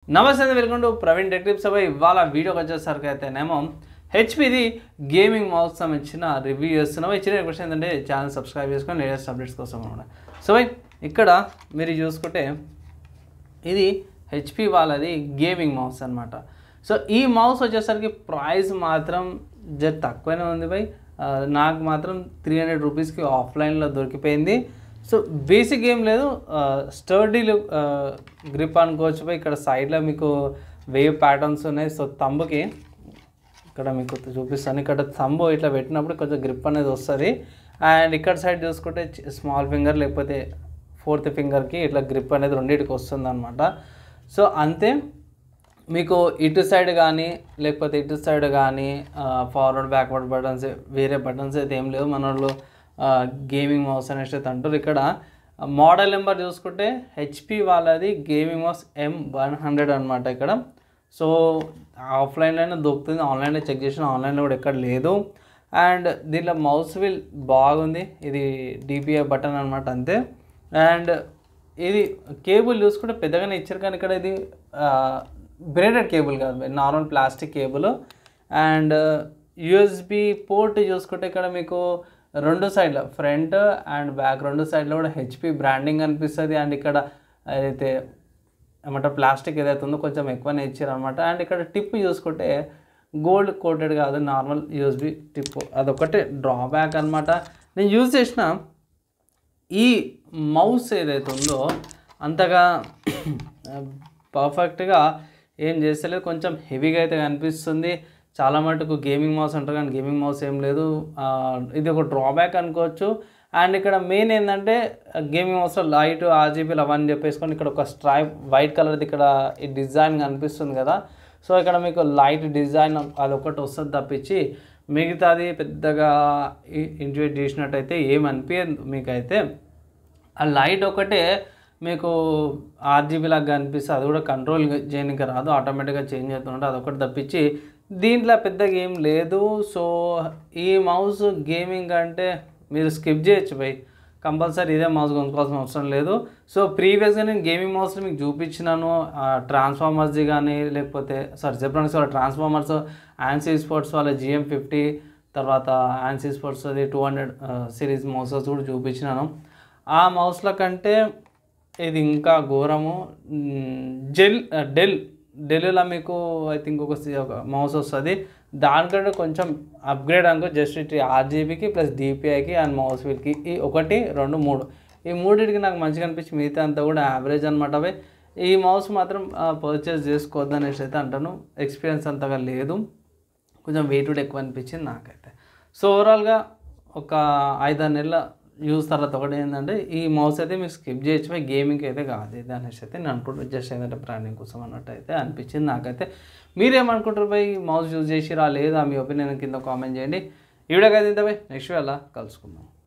నమస్తే welcome to Praveen tech tips. ఇవాళ వీడియోకి వచ్చేసరికి అయితేనేమో హెచ్పిది గేమింగ్ మౌస్ సంబంధించిన రివ్యూ చేస్తున్నాం. ఇచ్చిన రిక్వెస్ట్ ఏంటంటే ఛానల్ సబ్స్క్రైబ్ చేసుకొని లేటెస్ట్ అప్డేట్స్ కోసం అనమాట. సో ఇక్కడ మీరు చూసుకుంటే ఇది హెచ్పి వాళ్ళది గేమింగ్ మౌస్ అనమాట. సో ఈ మౌస్ వచ్చేసరికి ప్రైస్ మాత్రం జర తక్కువనే ఉంది బై. నాకు మాత్రం 300 రూపీస్కి ఆఫ్లైన్లో దొరికిపోయింది. సో బేసిక్ ఏం లేదు, స్టర్డీ గ్రిప్ అనుకోవచ్చు బై. ఇక్కడ సైడ్లో మీకు వేవ్ ప్యాటర్న్స్ ఉన్నాయి. సో థంబ్కి ఇక్కడ మీకు చూపిస్తాను. ఇక్కడ థంబ్ ఇట్లా పెట్టినప్పుడు కొంచెం గ్రిప్ అనేది వస్తుంది. అండ్ ఇక్కడ సైడ్ చూసుకుంటే స్మాల్ ఫింగర్ లేకపోతే 4th ఫింగర్కి ఇట్లా గ్రిప్ అనేది రెండింటికి వస్తుంది అనమాట. సో అంతే, మీకు ఇటు సైడ్ కానీ లేకపోతే ఇటు సైడ్ కానీ ఫార్వర్డ్ బ్యాక్వర్డ్ బటన్స్ వేరే బటన్స్ అయితే ఏం లేవు. మన వాళ్ళు గేమింగ్ మౌస్ అనేసి అయితే అంటారు. ఇక్కడ మోడల్ నెంబర్ చూసుకుంటే హెచ్పి వాళ్ళది గేమింగ్ మౌస్ M100 అనమాట ఇక్కడ. సో ఆఫ్లైన్లోనే దొరుకుతుంది, ఆన్లైన్లో చెక్ చేసిన, ఆన్లైన్లో కూడా ఎక్కడ లేదు. అండ్ దీంట్లో మౌస్ వీల్ బాగుంది. ఇది DPI బటన్ అనమాట అంతే. అండ్ ఇది కేబుల్ చూసుకుంటే పెద్దగానే ఇచ్చారు, కానీ ఇక్కడ ఇది బ్రేడెడ్ కేబుల్ కాదు, normal plastic cable. And USB port చూసుకుంటే ఇక్కడ మీకు రెండు సైడ్ల ఫ్రంట్ అండ్ బ్యాక్ రెండు సైడ్లో కూడా హెచ్పి బ్రాండింగ్ అనిపిస్తుంది. అండ్ ఇక్కడ ఏదైతే ఏమంటారు ప్లాస్టిక్ ఏదైతే ఉందో కొంచెం ఎక్కువనే ఇచ్చారు అనమాట. అండ్ ఇక్కడ టిప్ చూసుకుంటే గోల్డ్ కోటెడ్ కాదు, నార్మల్ USB టిప్. అదొకటి డ్రాబ్యాక్ అనమాట. నేను యూజ్ చేసిన ఈ మౌస్ ఏదైతే ఉందో అంతగా పర్ఫెక్ట్గా ఏం చేస్తలేదు, కొంచెం హెవీగా అయితే కనిపిస్తుంది. చాలా మటుకు గేమింగ్ మౌస్ అంటారు కానీ గేమింగ్ మౌస్ ఏం లేదు. ఇది ఒక డ్రాబ్యాక్ అనుకోవచ్చు. అండ్ ఇక్కడ మెయిన్ ఏంటంటే గేమింగ్ మౌస్లో లైట్ RGBలు అవన్నీ చెప్పేసుకొని ఇక్కడ ఒక స్ట్రైప్ వైట్ కలర్ది ఇక్కడ ఈ డిజైన్ కనిపిస్తుంది కదా. సో ఇక్కడ మీకు లైట్ డిజైన్ అదొకటి వస్తుంది తప్పించి మిగతాది పెద్దగా ఇంటిగ్రేట్ చేసినట్టయితే ఏమనిపించదు మీకైతే. ఆ లైట్ ఒకటే మీకు RGB లాగా కనిపిస్తుంది, అది కూడా కంట్రోల్ చేయడానికి రాదు, ఆటోమేటిక్గా చేంజ్ అవుతుంటే అదొకటి తప్పించి దీంట్లో పెద్దగా ఏం లేదు. సో ఈ మౌస్ గేమింగ్ అంటే మీరు స్కిప్ చేయొచ్చు బై, కంపల్సరీ ఇదే మౌస్ కొనుక్కోవాల్సిన అవసరం లేదు. సో ప్రీవియస్గా నేను గేమింగ్ మౌస్ని మీకు చూపించినాను, ట్రాన్స్ఫార్మర్స్ది కానీ లేకపోతే జెబ్రానిక్స్ వాళ్ళ ట్రాన్స్ఫార్మర్స్, ANSI స్పోర్ట్స్ వాళ్ళ GM50, తర్వాత ANSI స్పోర్ట్స్ అది 200 సిరీస్ మౌసెస్ కూడా చూపించినాను. ఆ మౌస్ల కంటే ఇది ఇంకా ఘోరము. డెల్లో మీకు ఐ థింక్ ఒక మౌస్ వస్తుంది, దానికంటే కొంచెం అప్గ్రేడ్ అనుకో. జస్ట్ ఇటు RGBకి ప్లస్ DPIకి అండ్ మౌస్ వీల్కి ఈ 1, 2, 3 ఈ మూడింటికి నాకు మంచిగా అనిపించి మిగతా అంతా కూడా యావరేజ్ అనమాట. అవి ఈ మౌస్ మాత్రం పర్చేస్ చేసుకోవద్దు అనేసి అయితే అంటాను. ఎక్స్పీరియన్స్ అంతగా లేదు, కొంచెం వెయిట్ కూడా ఎక్కువ అనిపించింది నాకైతే. సో ఓవరాల్గా ఒక 5-6 నెలల యూజ్ తర్వాత ఒకటి ఏంటంటే ఈ మౌస్ అయితే మీరు స్కిప్ చేయొచ్చు, గేమింగ్కి అయితే కాదు ఇది అనేసి అయితే నేను అనుకుంటున్నాను. జస్ట్ ఏంటంటే బ్రాండింగ్ కోసం అన్నట్టు అయితే అనిపించింది నాకైతే. మీరేమనుకుంటారు బై, మౌస్ యూజ్ చేసిరా లేదా? మీ ఒపీనియన్ కింద కామెంట్ చేయండి. ఈ వీడియోకి అయితే ఇంత బై, నెక్స్ట్ అలా కలుసుకుందాం.